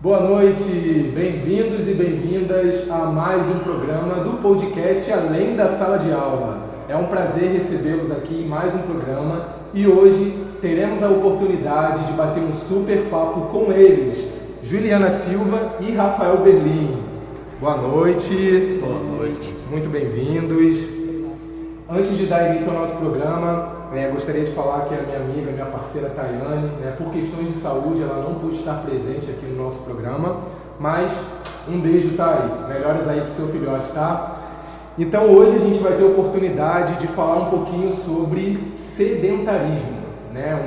Boa noite, bem-vindos e bem-vindas a mais um programa do podcast Além da Sala de Aula. É um prazer recebê-los aqui em mais um programa e hoje teremos a oportunidade de bater um super papo com eles, Juliana Silva e Rafael Berlim. Boa noite. Boa noite. Muito bem-vindos. Antes de dar início ao nosso programa, gostaria de falar que a minha amiga, minha parceira Tayane, por questões de saúde, ela não pôde estar presente aqui no nosso programa, mas um beijo, Thay. Melhoras aí pro seu filhote, tá? Então hoje a gente vai ter a oportunidade de falar um pouquinho sobre sedentarismo,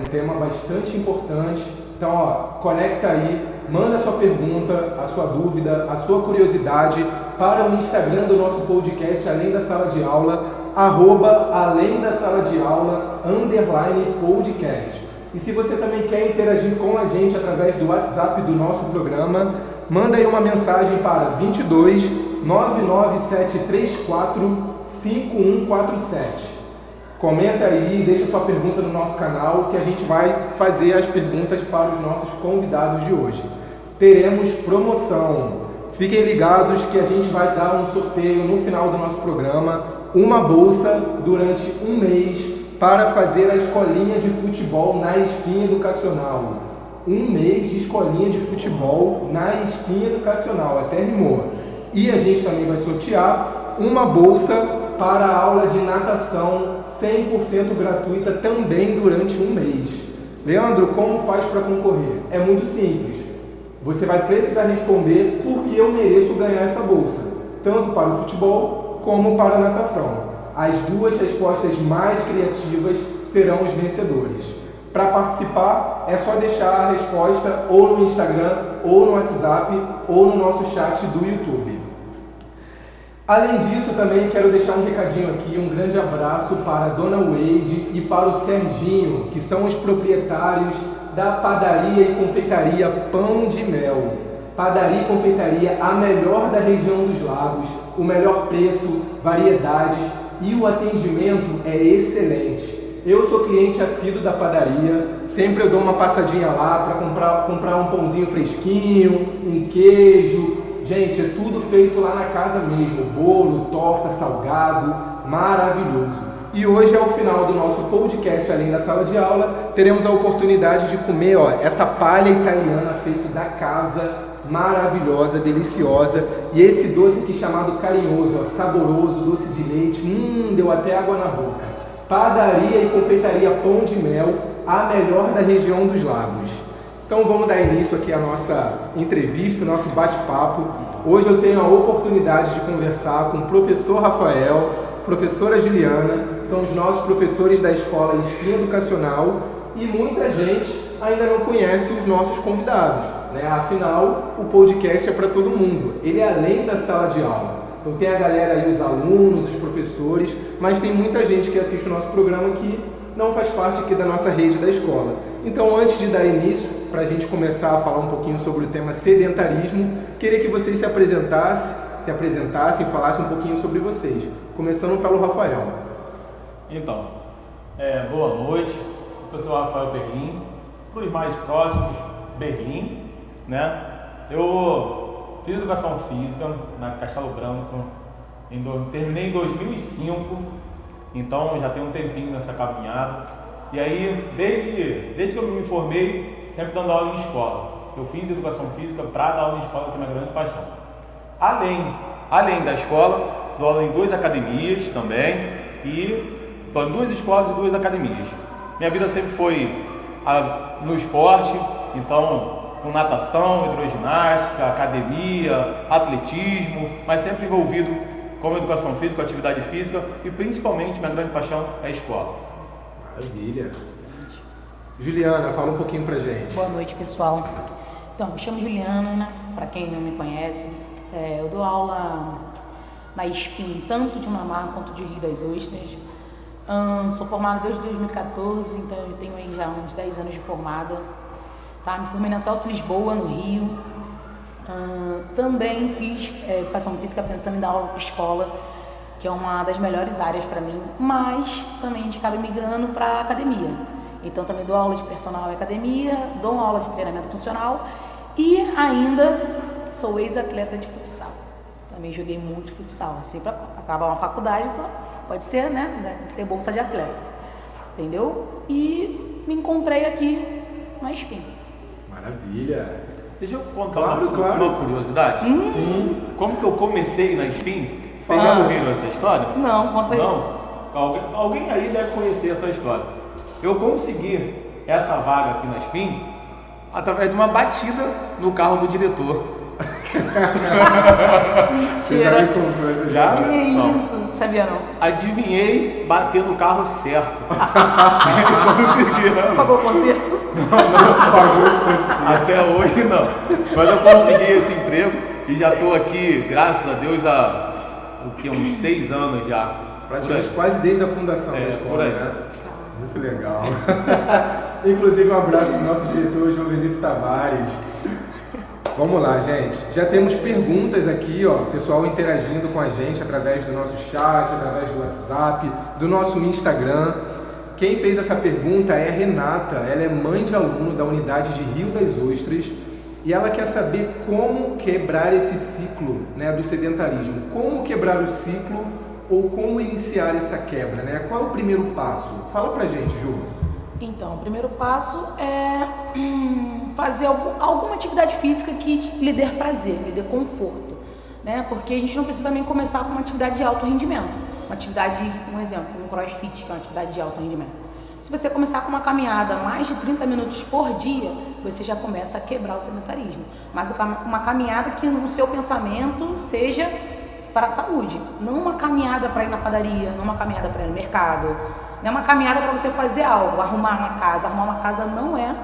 um tema bastante importante. Então, conecta aí, manda a sua pergunta, a sua dúvida, a sua curiosidade para o Instagram do nosso podcast Além da Sala de Aula, @além da sala de aula _podcast. E se você também quer interagir com a gente através do WhatsApp do nosso programa, manda aí uma mensagem para 22 99734 5147. Comenta aí, deixa sua pergunta no nosso canal que a gente vai fazer as perguntas para os nossos convidados de hoje. Teremos promoção. Fiquem ligados que a gente vai dar um sorteio no final do nosso programa, uma bolsa durante um mês para fazer a escolinha de futebol na Espinha Educacional. Um mês de escolinha de futebol na Espinha Educacional, até rimou. E a gente também vai sortear uma bolsa para a aula de natação 100% gratuita também durante um mês. Leandro, como faz para concorrer? É muito simples. Você vai precisar responder por que eu mereço ganhar essa bolsa, tanto para o futebol como para a natação. As duas respostas mais criativas serão os vencedores. Para participar, é só deixar a resposta ou no Instagram, ou no WhatsApp, ou no nosso chat do YouTube. Além disso, também quero deixar um recadinho aqui, um grande abraço para a Dona Wade e para o Serginho, que são os proprietários da padaria e confeitaria Pão de Mel. Padaria e confeitaria a melhor da região dos lagos, o melhor preço, variedades e o atendimento é excelente. Eu sou cliente assíduo da padaria, sempre eu dou uma passadinha lá para comprar um pãozinho fresquinho, um queijo. Gente, é tudo feito lá na casa mesmo, bolo, torta, salgado, maravilhoso. E hoje, ao final do nosso podcast Além da Sala de Aula, teremos a oportunidade de comer essa palha italiana feita da casa, maravilhosa, deliciosa, e esse doce aqui chamado carinhoso, saboroso, doce de leite, deu até água na boca. Padaria e confeitaria Pão de Mel, a melhor da região dos lagos. Então vamos dar início aqui à nossa entrevista, nosso bate-papo. Hoje eu tenho a oportunidade de conversar com o professor Rafael, professora Juliana, são os nossos professores da escola Espinha Educacional, e muita gente ainda não conhece os nossos convidados, Afinal, o podcast é para todo mundo, ele é além da sala de aula. Então tem a galera aí, os alunos, os professores, mas tem muita gente que assiste o nosso programa que não faz parte aqui da nossa rede da escola. Então, antes de dar início, para a gente começar a falar um pouquinho sobre o tema sedentarismo, queria que vocês se apresentassem, falassem um pouquinho sobre vocês, começando pelo Rafael. Então, boa noite, sou o professor Rafael Berlim, para os mais próximos, Berlim, Eu fiz educação física na Castelo Branco, terminei em 2005, então já tem um tempinho nessa caminhada. E aí, desde que eu me formei, sempre dando aula em escola. Eu fiz educação física para dar aula em escola, que é minha grande paixão. Além da escola, dou aula em 2 academias também, e dou em 2 escolas e 2 academias. Minha vida sempre foi no esporte, então com natação, hidroginástica, academia, atletismo, mas sempre envolvido com educação física, atividade física e principalmente minha grande paixão é a escola. Maravilha. Juliana, fala um pouquinho pra gente. Boa noite, pessoal. Então, me chamo Juliana, para quem não me conhece, eu dou aula na SPIN, tanto de Unamar quanto de Rio das Ostras. Sou formada desde 2014, então eu tenho aí já uns 10 anos de formada. Me formei na Celso Lisboa, no Rio. Também fiz educação física pensando em dar aula para escola, que é uma das melhores áreas para mim, mas também a gente acaba migrando para a academia. Então também dou aula de personal em academia, dou uma aula de treinamento funcional E ainda sou ex-atleta de futsal. Também joguei muito futsal. Assim, para acabar uma faculdade, então pode ser, né? Ter bolsa de atleta. Entendeu? E me encontrei aqui na Spin. Maravilha. Deixa eu contar Claro. uma curiosidade. Sim. Como que eu comecei na Spin? Vocês Fala. já ouviram essa história? Não, conta aí. Não? Alguém aí deve conhecer essa história. Eu consegui essa vaga aqui na Spin através de uma batida no carro do diretor. Você já me Mentira. contou essa Já? história. Que Não. isso? Sabia não? Adivinhei bater no carro certo. Consegui, né? Pagou o concerto? Até hoje não. Mas eu consegui esse emprego e já estou aqui, graças a Deus, há uns 6 anos já. Praticamente quase desde a fundação da por escola, aí. né? Muito legal. Inclusive um abraço do nosso diretor João Benito Tavares. Vamos lá, gente. Já temos perguntas aqui, ó, pessoal interagindo com a gente através do nosso chat, através do WhatsApp, do nosso Instagram. Quem fez essa pergunta é a Renata. Ela é mãe de aluno da unidade de Rio das Ostras e ela quer saber como quebrar esse ciclo, né, do sedentarismo. Como quebrar o ciclo ou como iniciar essa quebra, né? Qual é o primeiro passo? Fala pra gente, Ju. Então, o primeiro passo é fazer alguma atividade física que lhe dê prazer, lhe dê conforto, né? Porque a gente não precisa também começar com uma atividade de alto rendimento. Uma atividade, um exemplo, um crossfit, que é uma atividade de alto rendimento. Se você começar com uma caminhada mais de 30 minutos por dia, você já começa a quebrar o sedentarismo. Mas uma caminhada que no seu pensamento seja para a saúde, não uma caminhada para ir na padaria, não uma caminhada para ir no mercado, não é uma caminhada para você fazer algo, arrumar uma casa. Arrumar uma casa não é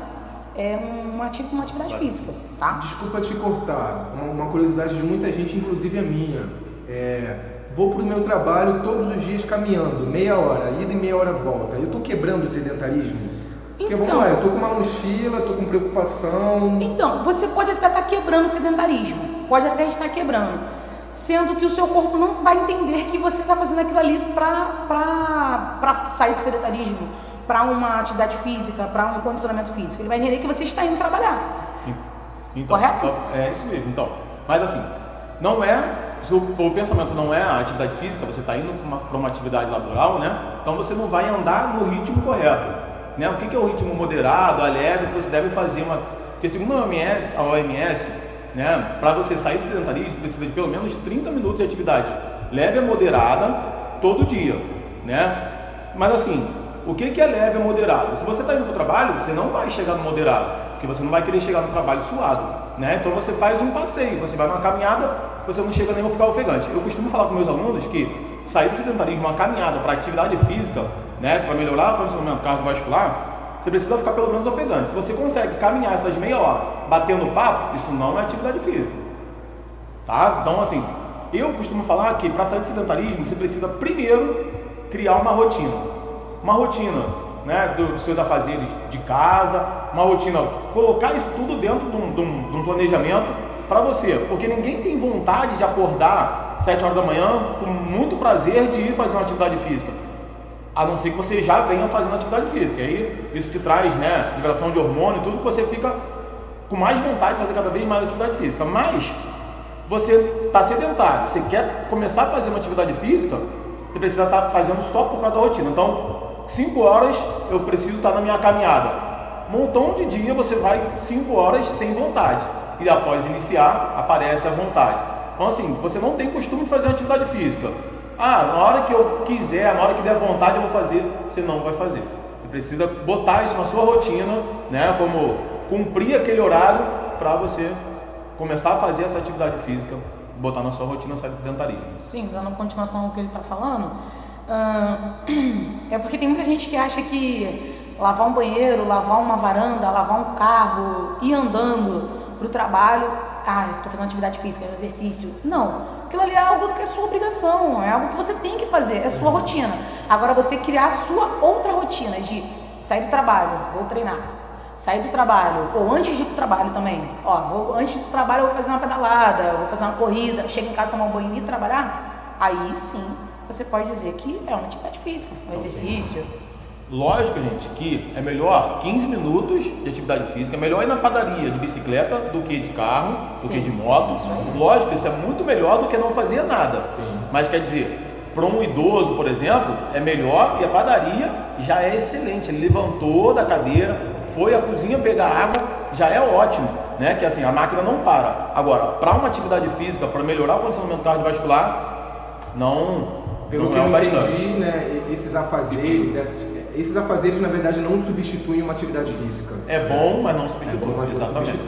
uma atividade física, tá? Desculpa te cortar, uma curiosidade de muita gente, inclusive a minha. Vou pro meu trabalho todos os dias caminhando, meia hora, ida e meia hora volta. Eu tô quebrando o sedentarismo? Porque vamos lá, eu tô com uma mochila, tô com preocupação. Então, você pode até estar quebrando o sedentarismo, pode até estar quebrando, sendo que o seu corpo não vai entender que você está fazendo aquilo ali para sair do sedentarismo, para uma atividade física, para um condicionamento físico. Ele vai entender que você está indo trabalhar. Então, correto? É isso mesmo. Então, mas assim, não é... O pensamento não é a atividade física, você está indo para uma atividade laboral, né? Então você não vai andar no ritmo correto, né? O que é o ritmo moderado, a leve, que você deve fazer Porque segundo a OMS, né, para você sair do sedentarismo, precisa de pelo menos 30 minutos de atividade leve e moderada todo dia, né? Mas assim, o que é leve e moderado? Se você está indo para o trabalho, você não vai chegar no moderado, porque você não vai querer chegar no trabalho suado, né? Então você faz um passeio, você vai numa caminhada, você não chega nem a ficar ofegante. Eu costumo falar com meus alunos que sair do sedentarismo, uma caminhada para atividade física, né, para melhorar o condicionamento cardiovascular, você precisa ficar pelo menos ofegante. Se você consegue caminhar essas meia hora batendo papo, isso não é atividade física, tá? Então assim, eu costumo falar que para sair do sedentarismo, você precisa primeiro criar uma rotina, né, dos seus afazeres de casa, uma rotina, colocar isso tudo dentro de um planejamento para você, porque ninguém tem vontade de acordar 7 horas da manhã com muito prazer de ir fazer uma atividade física, a não ser que você já venha fazendo atividade física. Aí isso te traz, né, liberação de hormônio, tudo que você fica com mais vontade de fazer cada vez mais atividade física. Mas você está sedentário, você quer começar a fazer uma atividade física, você precisa estar fazendo só por causa da rotina. Então, 5 horas eu preciso estar na minha caminhada. Montão de dia você vai 5 horas sem vontade. E após iniciar, aparece a vontade. Então assim, você não tem costume de fazer uma atividade física. Na hora que eu quiser, na hora que der vontade eu vou fazer. Você não vai fazer. Você precisa botar isso na sua rotina, né? Como cumprir aquele horário para você começar a fazer essa atividade física, botar na sua rotina, sair do sedentarismo. Sim, dando continuação ao que ele está falando, é porque tem muita gente que acha que lavar um banheiro, lavar uma varanda, lavar um carro, ir andando para o trabalho, estou fazendo atividade física, é um exercício. Não, aquilo ali é algo que é sua obrigação, é algo que você tem que fazer, é sua rotina. Agora você criar a sua outra rotina de sair do trabalho, vou treinar, sair do trabalho, ou antes de ir para o trabalho também, antes do trabalho eu vou fazer uma pedalada, vou fazer uma corrida, chego em casa, tomar um banho e ir trabalhar, aí sim você pode dizer que é uma atividade física, um exercício. Lógico, gente, que é melhor 15 minutos de atividade física, é melhor ir na padaria de bicicleta do que de carro, do que de moto. Lógico, isso é muito melhor do que não fazer nada. Sim. Mas quer dizer, para um idoso, por exemplo, é melhor, e a padaria já é excelente. Ele levantou da cadeira, foi à cozinha pegar água, já é ótimo, né? Que assim, a máquina não para. Agora, para uma atividade física, para melhorar o condicionamento cardiovascular, pelo que eu entendi, né, esses afazeres, na verdade, não substituem uma atividade física. É bom, mas não substitui. Exatamente.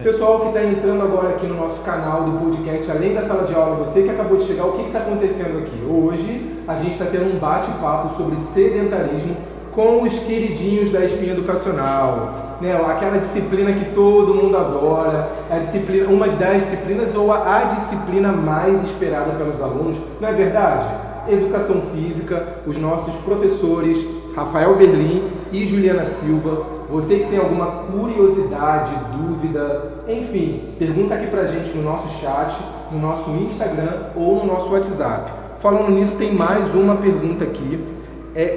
Pessoal que está entrando agora aqui no nosso canal do podcast, além da sala de aula, você que acabou de chegar, o que está acontecendo aqui? Hoje, a gente está tendo um bate-papo sobre sedentarismo com os queridinhos da Espinha Educacional. Né? Aquela disciplina que todo mundo adora, uma das disciplinas ou a disciplina mais esperada pelos alunos, não é verdade? Educação Física, os nossos professores Rafael Berlim e Juliana Silva. Você que tem alguma curiosidade, dúvida, enfim, pergunta aqui pra gente no nosso chat, no nosso Instagram ou no nosso WhatsApp. Falando nisso, tem mais uma pergunta aqui,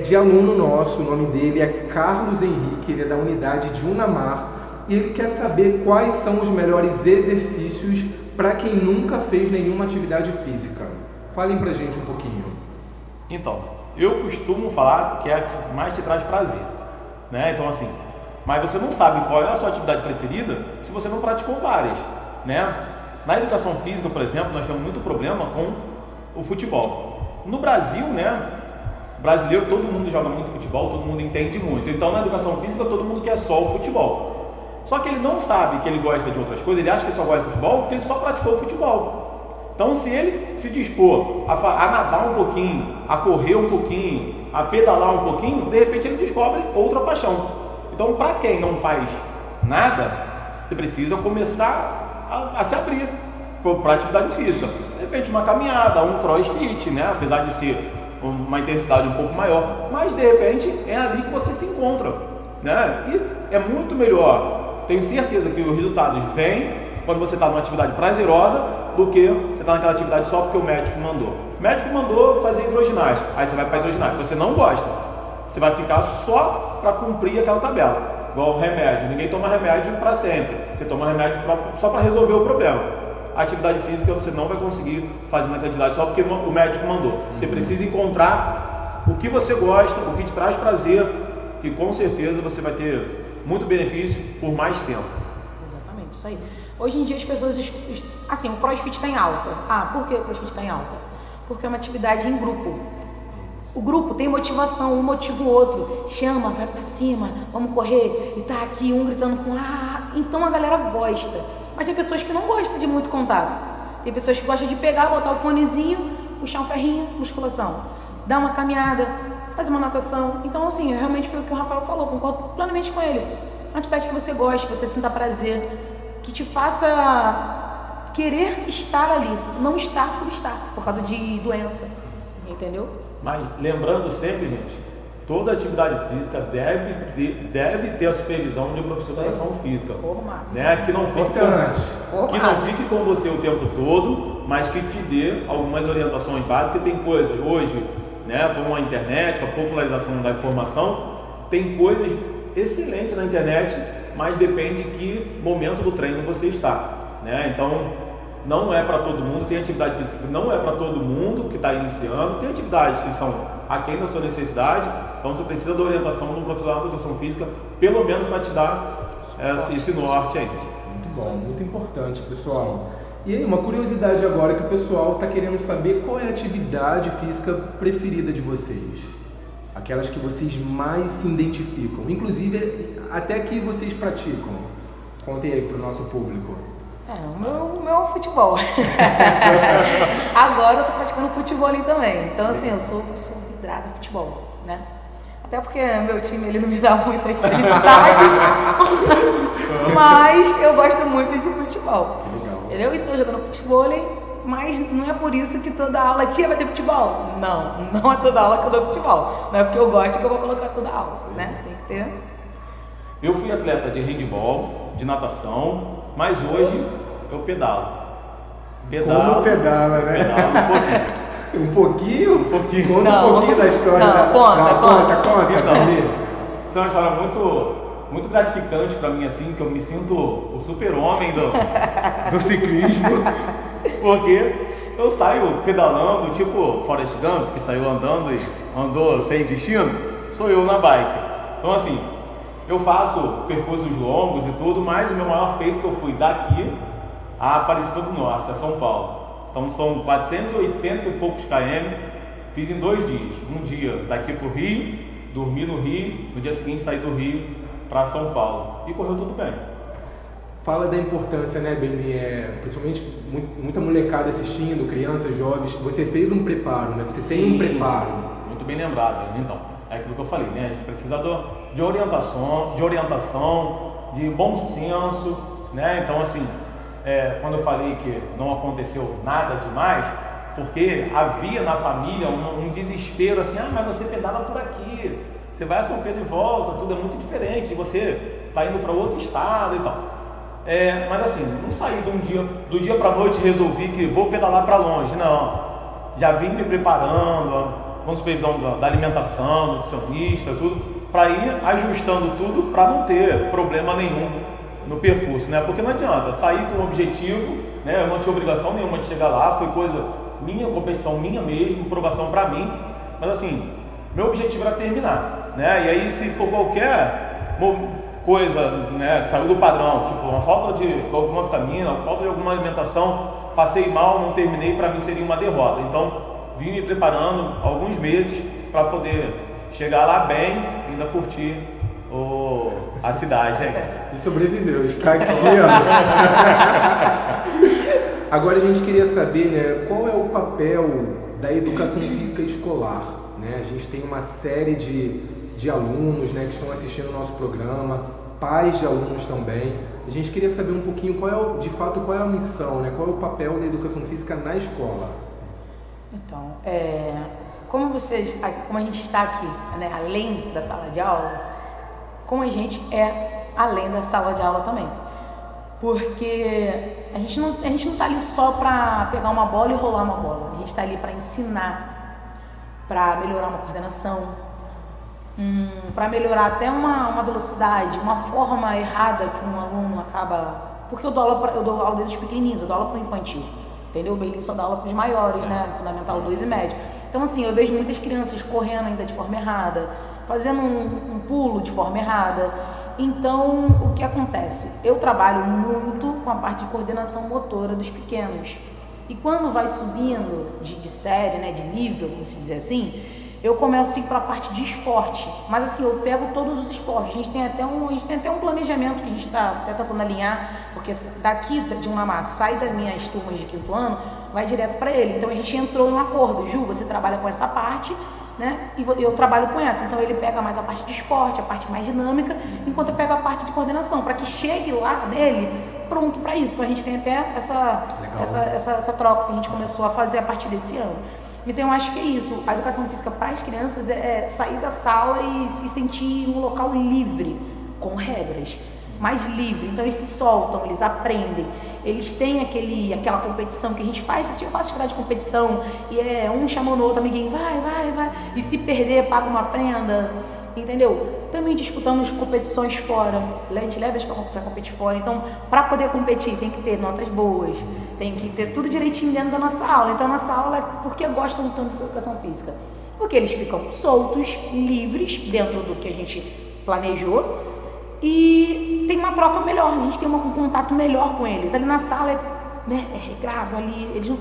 de aluno nosso, o nome dele é Carlos Henrique, ele é da unidade de Unamar, e ele quer saber quais são os melhores exercícios para quem nunca fez nenhuma atividade física. Falem pra gente um pouquinho. Então, eu costumo falar que é a que mais te traz prazer, né? Então assim, mas você não sabe qual é a sua atividade preferida se você não praticou várias, né? Na educação física, por exemplo, nós temos muito problema com o futebol. No Brasil, né? Brasileiro, todo mundo joga muito futebol, todo mundo entende muito. Então, na educação física, todo mundo quer só o futebol. Só que ele não sabe que ele gosta de outras coisas, ele acha que só gosta de futebol porque ele só praticou futebol. Então, se ele se dispor a nadar um pouquinho, a correr um pouquinho, a pedalar um pouquinho, de repente ele descobre outra paixão. Então, para quem não faz nada, você precisa começar a se abrir para atividade física. De repente, uma caminhada, um crossfit, né? Apesar de ser uma intensidade um pouco maior, mas de repente é ali que você se encontra, né? E é muito melhor, tenho certeza que os resultados vêm quando você está numa atividade prazerosa do que você está naquela atividade só porque o médico mandou. O médico mandou fazer hidroginástica, aí você vai para hidroginástica, você não gosta, você vai ficar só para cumprir aquela tabela, igual o remédio, ninguém toma remédio para sempre, você toma remédio só para resolver o problema. A atividade física você não vai conseguir fazer naquela atividade só porque o médico mandou. Você precisa encontrar o que você gosta, o que te traz prazer, que com certeza você vai ter muito benefício por mais tempo. Exatamente, isso aí. Hoje em dia as pessoas, assim, o CrossFit está em alta. Por que o CrossFit está em alta? Porque é uma atividade em grupo. O grupo tem motivação, um motiva o outro, chama, vai pra cima, vamos correr, e tá aqui um gritando com então a galera gosta. Mas tem pessoas que não gostam de muito contato. Tem pessoas que gostam de pegar, botar o fonezinho, puxar um ferrinho, musculação, dar uma caminhada, fazer uma natação. Então assim, realmente foi o que o Rafael falou, concordo plenamente com ele. Uma atividade que você gosta, que você sinta prazer, que te faça querer estar ali, não estar por causa de doença, entendeu? Mas lembrando sempre, gente, toda atividade física deve ter a supervisão de um professor de educação física, né? Que não fique com você o tempo todo, mas que te dê algumas orientações básicas. Tem coisas hoje, né, como a internet, com a popularização da informação, tem coisas excelentes na internet, mas depende de que momento do treino você está, né? Então, não é para todo mundo, tem atividade física que não é para todo mundo que está iniciando, tem atividades que são aquém da sua necessidade, então você precisa da orientação de um profissional de educação física, pelo menos para te dar esse norte aí. Muito bom, muito importante, pessoal. E aí, uma curiosidade agora que o pessoal está querendo saber, qual é a atividade física preferida de vocês? Aquelas que vocês mais se identificam, inclusive até que vocês praticam. Contem aí para o nosso público. O meu é o futebol. Agora eu tô praticando futebol ali também. Então assim, eu sou vidrada em futebol, né? Até porque meu time ele não me dá muitas felicidades. Mas eu gosto muito de futebol. Entendeu? E tô jogando futebol, mas não é por isso que toda aula vai ter futebol. Não é toda aula que eu dou futebol. Não é porque eu gosto que eu vou colocar toda aula, né? Tem que ter. Eu fui atleta de handebol, de natação, mas hoje eu pedalo. Como pedala, né? Pedalo um pouquinho. Um pouquinho? Um pouquinho. Conta um pouquinho da história. Conta. Então, isso é uma história muito gratificante pra mim, assim, que eu me sinto o super-homem do ciclismo, porque eu saio pedalando, tipo Forrest Gump, que saiu andando e andou sem destino, sou eu na bike. Então, assim, eu faço percursos longos e tudo, mas o meu maior feito que eu fui daqui a Aparecida do Norte, a São Paulo. Então são 480 e poucos km, fiz em 2 dias. Um dia daqui pro Rio, dormi no Rio, no dia seguinte saí do Rio para São Paulo e correu tudo bem. Fala da importância, né, Beni? Principalmente muita molecada assistindo, crianças, jovens. Você fez um preparo, né? Você tem um preparo. Muito bem lembrado. Então, é aquilo que eu falei, né? A gente precisa de orientação, de bom senso, né? Então, assim, quando eu falei que não aconteceu nada demais, porque havia na família um desespero assim, mas você pedala por aqui, você vai a São Pedro e volta, tudo é muito diferente, você está indo para outro estado e tal. Mas assim, não saí do dia para a noite e resolvi que vou pedalar para longe, não. Já vim me preparando, com supervisão da alimentação, nutricionista, tudo, para ir ajustando tudo para não ter problema nenhum no percurso, né? Porque não adianta sair com um objetivo, né? Eu não tinha obrigação nenhuma de chegar lá, foi coisa minha, competição minha mesmo, provação para mim, mas assim, meu objetivo era terminar, né? E aí se por qualquer coisa, né, que saiu do padrão, tipo uma falta de alguma vitamina, uma falta de alguma alimentação, passei mal, não terminei, para mim seria uma derrota. Então vim me preparando alguns meses para poder chegar lá bem e ainda curtir a cidade aí. E sobreviveu, está aqui, ó. Agora a gente queria saber, né, qual é o papel da educação física escolar, né? A gente tem uma série de alunos, né, que estão assistindo o nosso programa, pais de alunos também. A gente queria saber um pouquinho qual é a missão, né? Qual é o papel da educação física na escola. Então, como a gente está aqui, né, além da sala de aula, como a gente é além da sala de aula também. Porque a gente não está ali só para pegar uma bola e rolar uma bola. A gente está ali para ensinar, para melhorar uma coordenação, para melhorar até uma velocidade, uma forma errada que um aluno acaba... Porque eu dou aula desde os pequenininhos, eu dou aula para o infantil, entendeu? O Berlim só dá aula para os maiores, né? Fundamental 2 e médio. Então, assim, eu vejo muitas crianças correndo ainda de forma errada, fazendo um pulo de forma errada. Então, o que acontece? Eu trabalho muito com a parte de coordenação motora dos pequenos. E quando vai subindo de série, né, de nível, vamos dizer assim, eu começo a ir para a parte de esporte. Mas assim, eu pego todos os esportes. A gente tem até um planejamento que a gente está até tentando alinhar, porque daqui de Unamar, sai das minhas turmas de 5º ano, vai direto para ele. Então a gente entrou num acordo. Ju, você trabalha com essa parte, né? E eu trabalho com essa. Então ele pega mais a parte de esporte, a parte mais dinâmica, enquanto eu pego a parte de coordenação, para que chegue lá nele pronto para isso. Então a gente tem até essa troca que a gente começou a fazer a partir desse ano. Então eu acho que é isso. A educação física para as crianças é sair da sala e se sentir em um local livre, com regras, mais livre. Então eles se soltam, eles aprendem, eles têm aquela competição que a gente faz. Eu faço atividade de competição e um chamando o outro, amiguinho, vai, e se perder, paga uma prenda, entendeu? Também disputamos competições fora, a gente leva eles para competir fora. Então, para poder competir, tem que ter notas boas, tem que ter tudo direitinho dentro da nossa aula. Então, nossa aula, por que gostam tanto da educação física? Porque eles ficam soltos, livres, dentro do que a gente planejou, e tem uma troca melhor, a gente tem um contato melhor com eles. Ali na sala é regrado, ali eles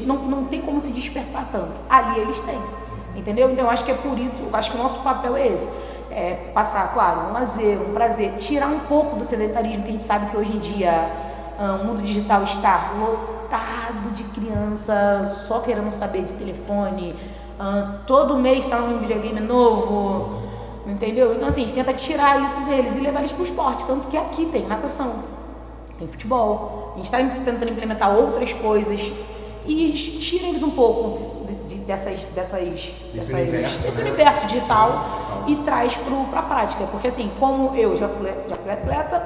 não tem como se dispersar tanto. Ali eles têm. Entendeu? Então eu acho que é por isso, eu acho que o nosso papel é esse, passar, claro, um lazer, um prazer, tirar um pouco do sedentarismo, que a gente sabe que hoje em dia o mundo digital está lotado de criança só querendo saber de telefone, todo mês sai um videogame novo, entendeu? Então assim, a gente tenta tirar isso deles e levar eles para o esporte, tanto que aqui tem natação, tem futebol, a gente está tentando implementar outras coisas e tira eles um pouco desse universo digital e traz para a prática, porque assim, como eu já fui atleta,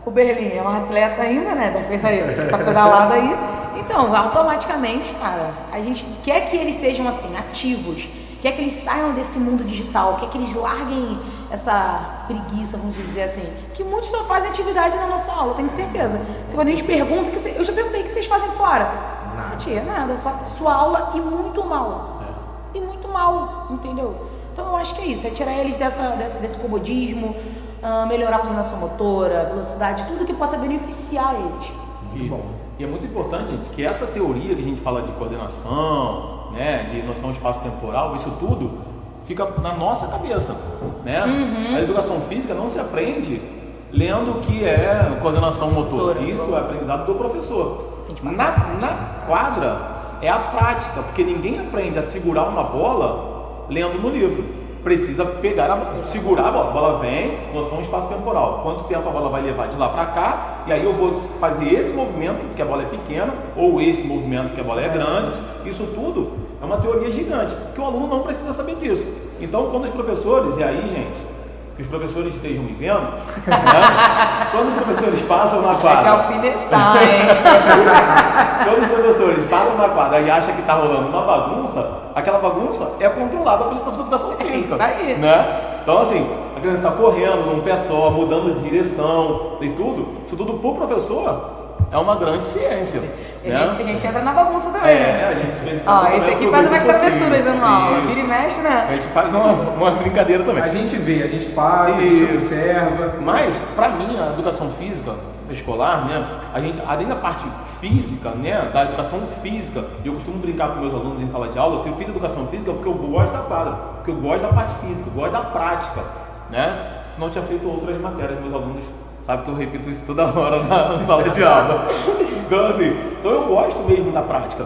o Berlim é um atleta ainda, né, das vezes aí, só pedalada aí, Então, automaticamente, cara, a gente quer que eles sejam assim, ativos, quer que eles saiam desse mundo digital, quer que eles larguem essa preguiça, vamos dizer assim, que muitos só fazem atividade na nossa aula, tenho certeza. Quando a gente pergunta, eu já perguntei o que vocês fazem fora. Nada. Tia, nada, só sua aula e muito mal. E muito mal, entendeu? Então eu acho que é isso, é tirar eles desse comodismo, melhorar a coordenação motora, velocidade, tudo que possa beneficiar eles. Muito bom. E é muito importante, gente, que essa teoria que a gente fala de coordenação, né, de noção espaço-temporal, isso tudo fica na nossa cabeça, né? A educação física não se aprende lendo o que é coordenação motora. Isso é aprendizado do professor. Na quadra é a prática, porque ninguém aprende a segurar uma bola lendo no livro. Precisa segurar a bola vem, noção espaço-temporal. Quanto tempo a bola vai levar de lá para cá, e aí eu vou fazer esse movimento, porque a bola é pequena, ou esse movimento, porque a bola é grande. Isso tudo é uma teoria gigante, que o aluno não precisa saber disso. Então, quando os professores, e aí, gente, que os professores estejam me vendo, né? Quando os professores passam na quadra, quando os professores passam na quadra e acham que está rolando uma bagunça, aquela bagunça é controlada pelo professor de educação física. Isso aí. Né? Então, assim, a criança está correndo num pé só, mudando de direção e tudo, isso tudo para o professor é uma grande ciência. Né? A gente entra na bagunça também. A gente esse aqui faz umas travessuras dando aula. Vira e mexe, né? A gente faz uma brincadeira também. A gente vê, a gente passa, a gente observa. Mas, para mim, a educação física escolar, né? A gente, além da parte física, né? Da educação física, eu costumo brincar com meus alunos em sala de aula que eu fiz educação física porque eu gosto da quadra, porque eu gosto da parte física, eu gosto da prática, né? Senão eu tinha feito outras matérias, meus alunos sabem que eu repito isso toda hora na sala de aula. Então, assim, eu gosto mesmo da prática.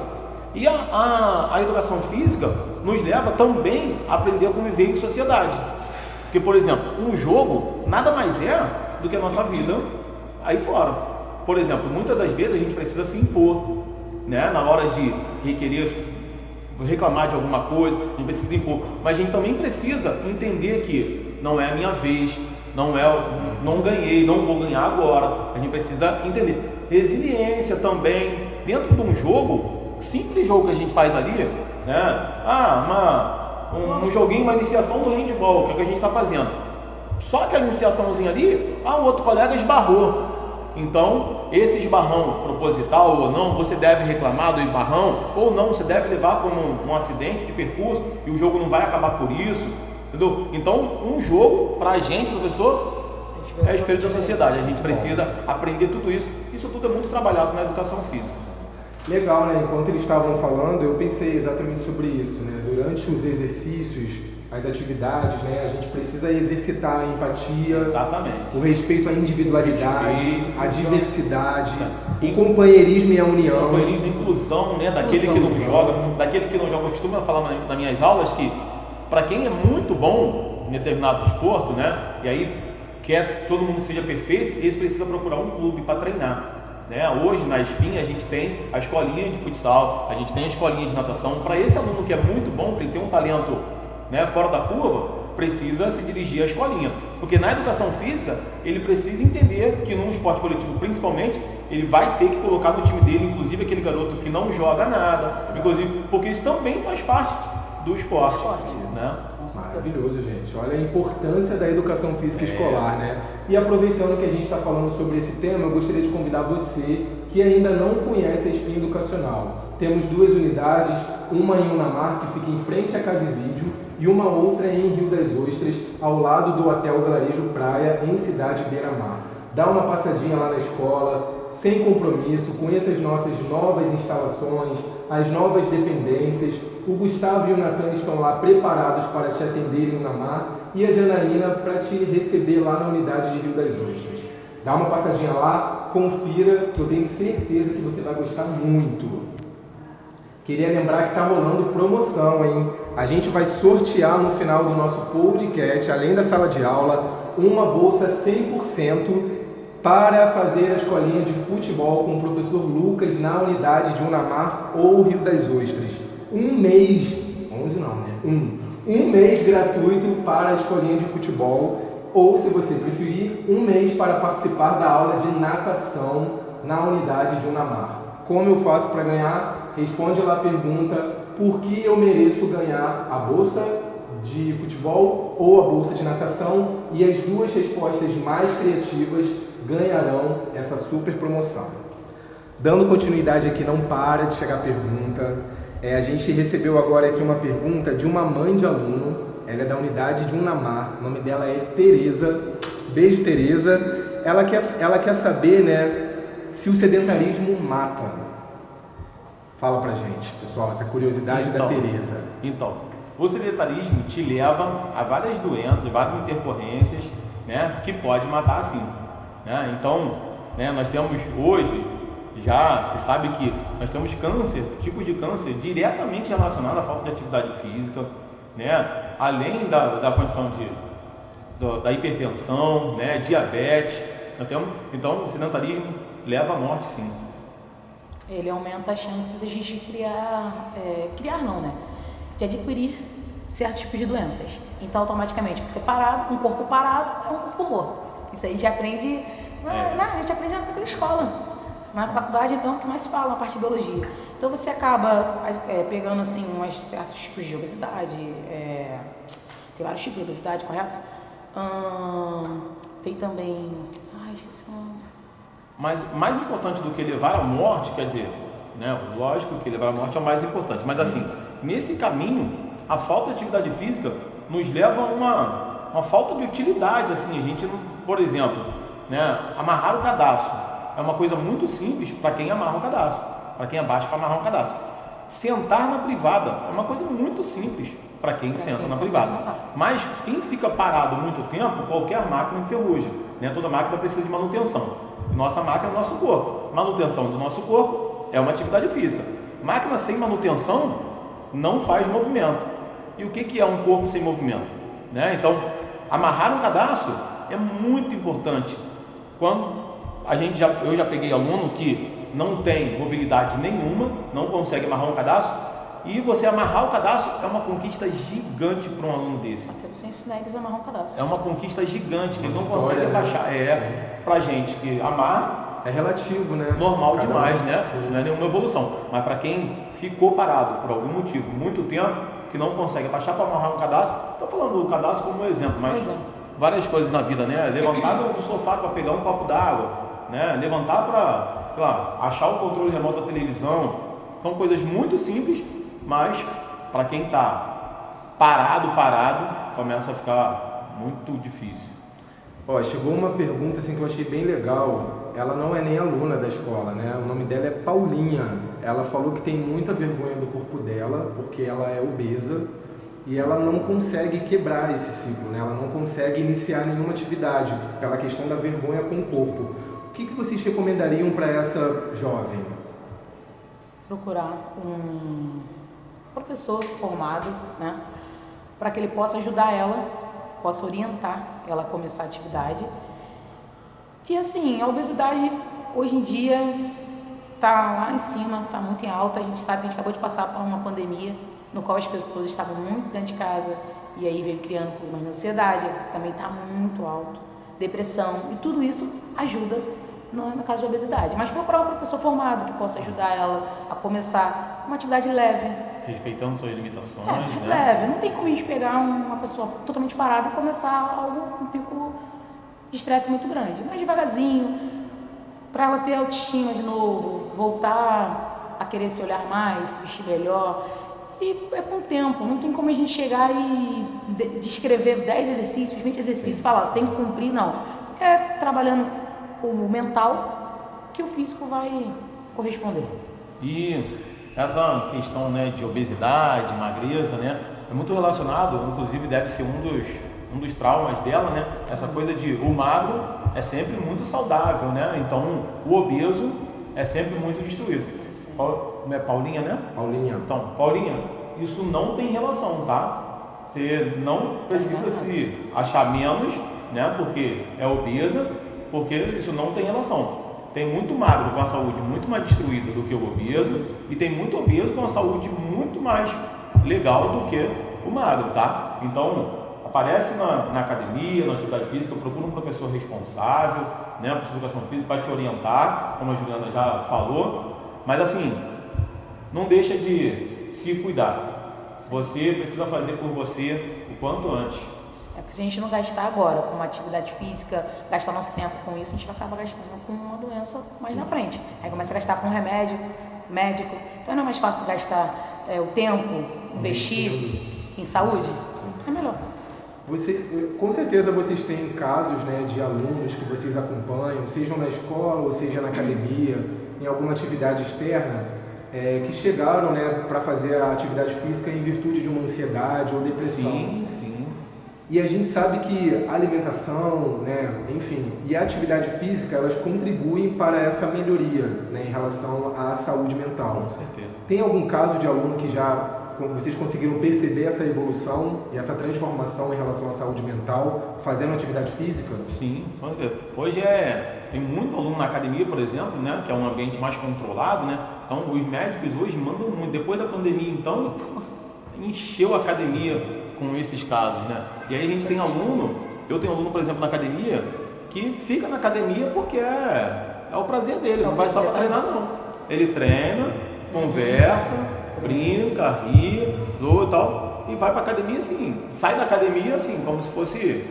E a educação física nos leva também a aprender a conviver em sociedade. Porque, por exemplo, um jogo nada mais é do que a nossa vida aí fora. Por exemplo, muitas das vezes a gente precisa se impor, né? Na hora de reclamar de alguma coisa, a gente precisa impor. Mas a gente também precisa entender que não é a minha vez, não ganhei, não vou ganhar agora. A gente precisa entender. Resiliência também, dentro de um jogo, simples jogo que a gente faz ali, né? Um joguinho, uma iniciação do handball, que é o que a gente está fazendo. Só aquela iniciaçãozinha ali, o outro colega esbarrou. Então, esse esbarrão proposital ou não, você deve reclamar do esbarrão, ou não, você deve levar como um acidente de percurso e o jogo não vai acabar por isso. Entendeu? Então, um jogo, para a gente, professor, é espelho da sociedade. A gente precisa aprender tudo isso. Isso tudo é muito trabalhado na educação física. Legal, né? Enquanto eles estavam falando, eu pensei exatamente sobre isso, né? Durante os exercícios, as atividades, né? A gente precisa exercitar a empatia, exatamente, o respeito à individualidade, a diversidade, o companheirismo e a união. O companheirismo e a inclusão, né? Daquele que não joga, daquele que não joga. Eu costumo falar nas minhas aulas que, para quem é muito bom em determinado esporte, né? E aí quer que todo mundo seja perfeito, esse precisa procurar um clube para treinar. Né? Hoje na Espinha a gente tem a escolinha de futsal, a gente tem a escolinha de natação. Para esse aluno que é muito bom, que ele tem um talento, né, fora da curva, precisa se dirigir à escolinha. Porque na educação física ele precisa entender que num esporte coletivo principalmente, ele vai ter que colocar no time dele, inclusive aquele garoto que não joga nada, inclusive, porque isso também faz parte do esporte. Né? Maravilhoso, gente. Olha a importância da educação física escolar, né? E aproveitando que a gente está falando sobre esse tema, eu gostaria de convidar você que ainda não conhece a Espinha Educacional. Temos 2 unidades, uma em Unamar, que fica em frente à Casa e Vídeo, e uma outra em Rio das Ostras, ao lado do Hotel Vilarejo Praia, em Cidade Beira-Mar. Dá uma passadinha lá na escola, sem compromisso, conheça as nossas novas instalações, as novas dependências. O Gustavo e o Natan estão lá preparados para te atenderem na Mar e a Janaína para te receber lá na unidade de Rio das Ostras. Dá uma passadinha lá, confira, que eu tenho certeza que você vai gostar muito. Queria lembrar que está rolando promoção, hein? A gente vai sortear no final do nosso podcast, além da sala de aula, uma bolsa 100% para fazer a escolinha de futebol com o professor Lucas na unidade de Unamar ou Rio das Ostras. Um mês, 11 não, né? Um mês gratuito para a escolinha de futebol, ou se você preferir, um mês para participar da aula de natação na unidade de Unamar. como eu faço para ganhar? Responde lá a pergunta: por que eu mereço ganhar a bolsa de futebol ou a bolsa de natação? E as duas respostas mais criativas ganharão essa super promoção. Dando continuidade aqui, não para de chegar pergunta. A gente recebeu agora aqui uma pergunta de uma mãe de aluno. Ela é da unidade de Unamar. O nome dela é Tereza. Beijo, Tereza. Ela quer saber, né, se o sedentarismo mata. Fala pra gente, pessoal, essa curiosidade da Tereza. Então, o sedentarismo te leva a várias doenças, várias intercorrências, né, que pode matar sim. Né? Então, né, nós temos hoje, já se sabe que nós temos câncer, tipos de câncer diretamente relacionado à falta de atividade física, né? Além da condição da hipertensão, né? Diabetes. Então, o sedentarismo leva à morte, sim. Ele aumenta a chance de a gente de adquirir certos tipos de doenças. Então, automaticamente, você parado, um corpo parado é um corpo morto. Isso aí a gente aprende a gente aprende na escola. Na faculdade, então, o que mais se fala na parte de biologia. Então, você acaba pegando, assim, certos tipos de obesidade. Tem vários tipos de obesidade, correto? Tem também... esqueci o nome. Mas mais importante do que levar à morte, quer dizer, né, lógico que levar à morte é o mais importante. Mas, assim, nesse caminho, a falta de atividade física nos leva a uma falta de utilidade, assim. A gente, por exemplo, né, amarrar o cadastro. É uma coisa muito simples para quem amarra um cadastro, para quem abaixa para amarrar um cadastro. Sentar na privada é uma coisa muito simples para quem senta na privada. Mas quem fica parado muito tempo, qualquer máquina enferruja, né? Toda máquina precisa de manutenção. Nossa máquina é o nosso corpo. Manutenção do nosso corpo é uma atividade física. Máquina sem manutenção não faz movimento. E o que é um corpo sem movimento? Né? Então, amarrar um cadastro é muito importante. Quando eu já peguei aluno que não tem mobilidade nenhuma, não consegue amarrar um cadastro, e você amarrar o cadastro é uma conquista gigante para um aluno desse. Até você ensinar eles a amarrar um cadastro. É uma conquista gigante, que ele não consegue abaixar. Pra gente que amarra, é relativo, né? Normal demais, né? Não é nenhuma evolução. Mas para quem ficou parado por algum motivo, muito tempo, que não consegue abaixar para amarrar um cadastro, estou falando do cadastro como um exemplo, mas várias coisas na vida, né? Levantar do sofá para pegar um copo d'água, né? Levantar para achar o controle remoto da televisão, são coisas muito simples, mas para quem está parado, começa a ficar muito difícil. Chegou uma pergunta assim que eu achei bem legal. Ela não é nem aluna da escola, né? O nome dela é Paulinha. Ela falou que tem muita vergonha do corpo dela, porque ela é obesa e ela não consegue quebrar esse ciclo, né? Ela não consegue iniciar nenhuma atividade pela questão da vergonha com o corpo. O que vocês recomendariam para essa jovem? Procurar um professor formado, né? Para que ele possa ajudar ela, possa orientar ela a começar a atividade. E assim, a obesidade hoje em dia está lá em cima, está muito em alta. A gente sabe que a gente acabou de passar por uma pandemia no qual as pessoas estavam muito dentro de casa e aí veio criando problemas de ansiedade, também está muito alto, depressão, e tudo isso ajuda no caso de obesidade. Mas procurar um professor formado que possa ajudar ela a começar uma atividade leve. Respeitando suas limitações, né? Leve. Não tem como a gente pegar uma pessoa totalmente parada e começar um pico de estresse muito grande. Mas devagarzinho, para ela ter autoestima de novo, voltar a querer se olhar mais, se vestir melhor. E é com o tempo, não tem como a gente chegar e descrever 10 exercícios, 20 exercícios e falar, você tem que cumprir, não. É trabalhando o mental que o físico vai corresponder. E essa questão, né, de obesidade, magreza, né, é muito relacionado, inclusive deve ser um dos traumas dela, né, essa coisa de o magro é sempre muito saudável, né, então o obeso é sempre muito destruído. Paulinha, né? Paulinha. Então, Paulinha, isso não tem relação, tá? Você não precisa se achar menos, né, porque é obesa, porque isso não tem relação. Tem muito magro com a saúde muito mais destruída do que o obeso e tem muito obeso com a saúde muito mais legal do que o magro, tá? Então, aparece na academia, na atividade física, procura um professor responsável, né, professor de educação física para te orientar, como a Juliana já falou, Mas assim, não deixa de se cuidar. Você precisa fazer por você o quanto antes. É porque se a gente não gastar agora com uma atividade física, gastar nosso tempo com isso, a gente vai acabar gastando com uma doença mais na frente. Aí começa a gastar com remédio, médico. Então não é mais fácil gastar o tempo, investir em saúde? É melhor. Com certeza vocês têm casos, né, de alunos que vocês acompanham, sejam na escola ou seja na academia, em alguma atividade externa, que chegaram, né, para fazer a atividade física em virtude de uma ansiedade ou depressão. Sim, sim. E a gente sabe que a alimentação, né, enfim, e a atividade física, elas contribuem para essa melhoria, né, em relação à saúde mental. Com certeza. Tem algum caso de aluno que vocês conseguiram perceber essa evolução e essa transformação em relação à saúde mental fazendo atividade física? Sim, com certeza. Hoje tem muito aluno na academia, por exemplo, né, que é um ambiente mais controlado, né? Então os médicos hoje mandam muito. Depois da pandemia, então, encheu a academia com esses casos, né? E aí a gente tem eu tenho aluno, por exemplo, na academia, que fica na academia porque é o prazer dele, não vai só para treinar, não. Ele treina, conversa, brinca, ri, zoa e tal, e vai para academia assim, sai da academia assim, como se fosse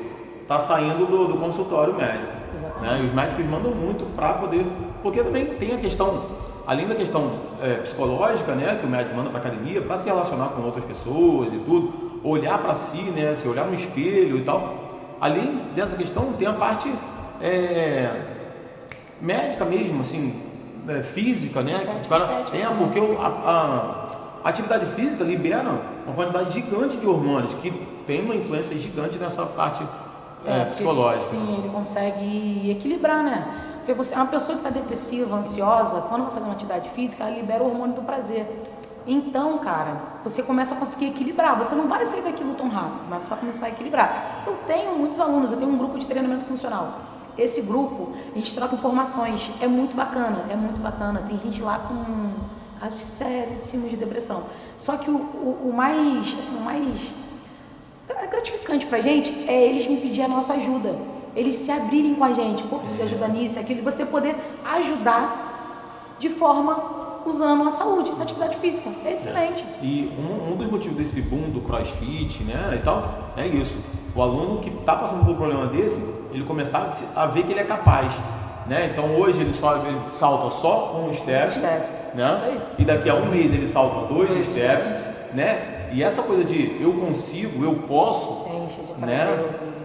saindo do consultório médico. Né? E os médicos mandam muito para poder, porque também tem a questão, além da questão psicológica, né, que o médico manda para academia, para se relacionar com outras pessoas e tudo, olhar para si, né, se olhar no espelho e tal. Além dessa questão, tem a parte médica mesmo, assim, física, né? Estética, porque a atividade física libera uma quantidade gigante de hormônios que tem uma influência gigante nessa parte psicológica. Sim, ele consegue equilibrar, né? Porque uma pessoa que está depressiva, ansiosa, quando vai fazer uma atividade física, ela libera o hormônio do prazer. Então, cara, você começa a conseguir equilibrar. Você não vai sair daquilo tão rápido, mas você vai começar a equilibrar. Eu tenho muitos alunos, eu tenho um grupo de treinamento funcional. Esse grupo, a gente troca informações, é muito bacana. Tem gente lá com casos sérios de depressão. Só que o mais gratificante pra gente é eles me pedir a nossa ajuda. Eles se abrirem com a gente. Pô, preciso de ajuda nisso, aquilo. Você poder ajudar de forma usando a saúde, a atividade física. É excelente. E um dos motivos desse boom do CrossFit, né, e tal, é isso. O aluno que está passando por um problema desse, ele começar a ver que ele é capaz, né? Então hoje ele salta só um step, né? E daqui a um mês ele salta 2 steps, né? E essa coisa de eu consigo, eu posso, né?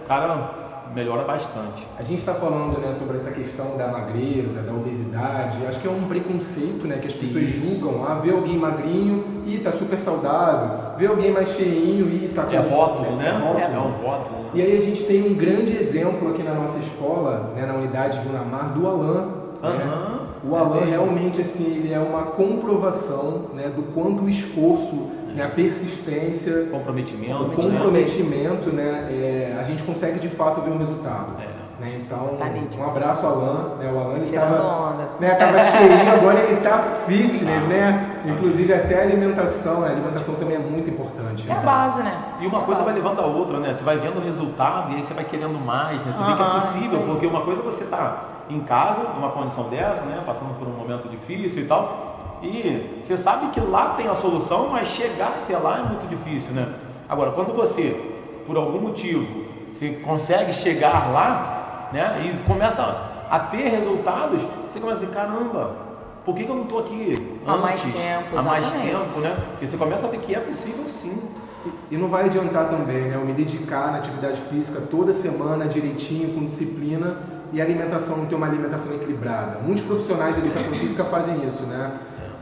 O cara melhora bastante. A gente está falando, né, sobre essa questão da magreza, da obesidade. Acho que é um preconceito, né, que as pessoas julgam. Ver alguém magrinho e tá super saudável, ver alguém mais cheinho e tá com... É rótulo, né? É um rótulo. E aí a gente tem um grande exemplo aqui na nossa escola, né, na unidade de Unamar, do Alan. Né? O Alan realmente, assim, ele é uma comprovação, né, do quanto o esforço, né, a persistência, o comprometimento, né, a gente consegue de fato ver um resultado. Né? Então, um abraço ao Alan. Né? O Alan estava cheinho, agora ele está fitness, né? Inclusive até a alimentação. A alimentação também é muito importante. É a base, né? E uma coisa vai levando a outra, né? Você vai vendo o resultado e aí você vai querendo mais, né? Você vê que é possível, porque uma coisa é você tá em casa, numa condição dessa, né? Passando por um momento difícil e tal, e você sabe que lá tem a solução, mas chegar até lá é muito difícil, né? Agora, quando você, por algum motivo, você consegue chegar lá, né? E começa a ter resultados, você começa a ver, caramba, por que eu não estou aqui há mais tempo, né? Porque você começa a ver que é possível sim. E não vai adiantar também, né? Eu me dedicar na atividade física toda semana, direitinho, com disciplina, e a alimentação, ter uma alimentação equilibrada. Muitos profissionais de educação física fazem isso, né?